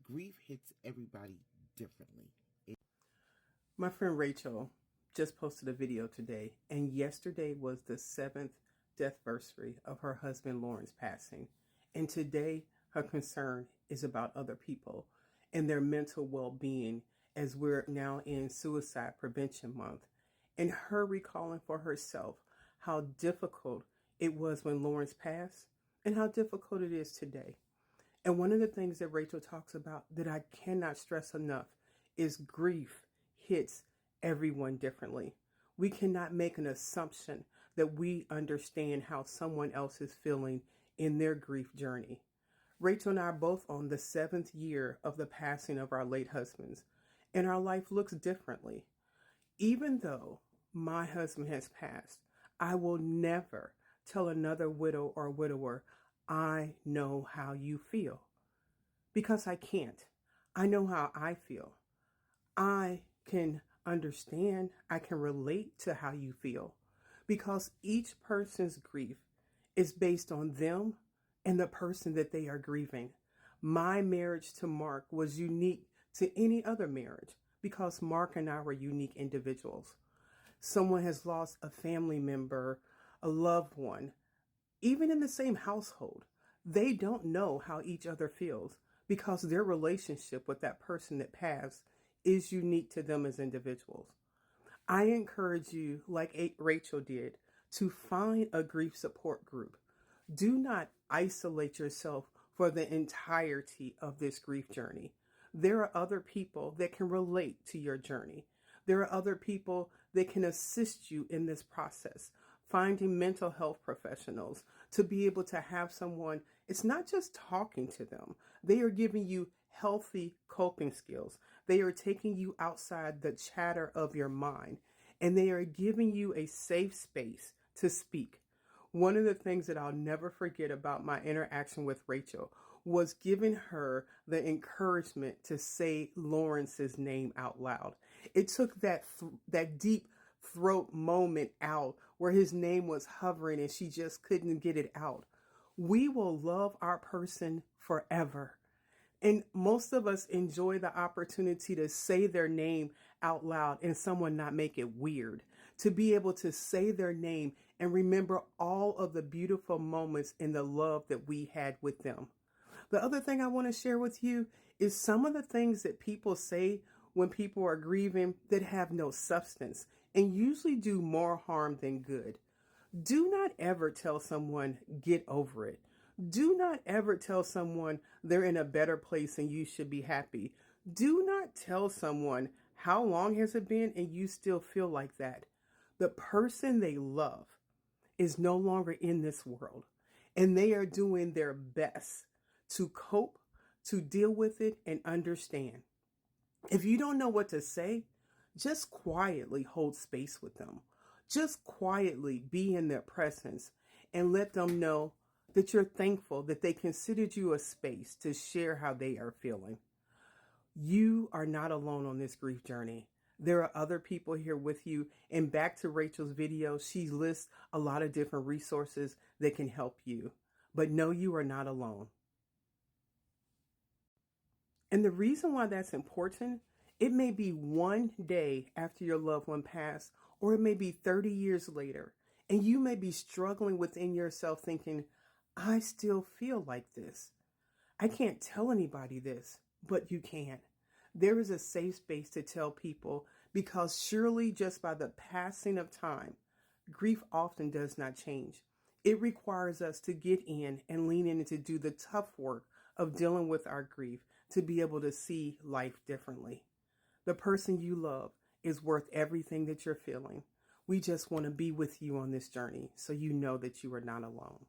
grief hits everybody differently. My friend Rachel just posted a video today, and yesterday was the 7th deathversary of her husband Lauren's passing. And today, her concern is about other people and their mental well-being as we're now in Suicide Prevention Month. And her recalling for herself how difficult it was when Lauren's passed and how difficult it is today. And one of the things that Rachel talks about that I cannot stress enough is grief hits everyone differently. We cannot make an assumption that we understand how someone else is feeling in their grief journey. Rachel and I are both on the 7th year of the passing of our late husbands, and our life looks differently. Even though my husband has passed, I will never tell another widow or widower, I know how you feel. Because I can't. I know how I feel. I can understand, I can relate to how you feel, because each person's grief is based on them and the person that they are grieving. My marriage to Mark was unique to any other marriage because Mark and I were unique individuals. Someone has lost a family member, a loved one, even in the same household. They don't know how each other feels because their relationship with that person that passed is unique to them as individuals. I encourage you, like Rachel did, to find a grief support group. Do not isolate yourself for the entirety of this grief journey. There are other people that can relate to your journey. There are other people that can assist you in this process. Finding mental health professionals to be able to have someone, it's not just talking to them. They are giving you healthy coping skills. They are taking you outside the chatter of your mind, and they are giving you a safe space to speak. One of the things that I'll never forget about my interaction with Rachel was giving her the encouragement to say Lawrence's name out loud. It took that deep throat moment out where his name was hovering and she just couldn't get it out. We will love our person forever. And most of us enjoy the opportunity to say their name out loud and someone not make it weird. To be able to say their name and remember all of the beautiful moments and the love that we had with them. The other thing I want to share with you is some of the things that people say when people are grieving that have no substance and usually do more harm than good. Do not ever tell someone, get over it. Do not ever tell someone they're in a better place and you should be happy. Do not tell someone, how long has it been and you still feel like that. The person they love is no longer in this world, and they are doing their best to cope, to deal with it and understand. If you don't know what to say, just quietly hold space with them. Just quietly be in their presence and let them know that you're thankful that they considered you a space to share how they are feeling. You are not alone on this grief journey. There are other people here with you. And back to Rachel's video, she lists a lot of different resources that can help you. But no, you are not alone. And the reason why that's important, it may be one day after your loved one passed, or it may be 30 years later, and you may be struggling within yourself thinking, I still feel like this. I can't tell anybody this, but you can. There is a safe space to tell people, because surely just by the passing of time, grief often does not change. It requires us to get in and lean in and to do the tough work of dealing with our grief to be able to see life differently. The person you love is worth everything that you're feeling. We just want to be with you on this journey so you know that you are not alone.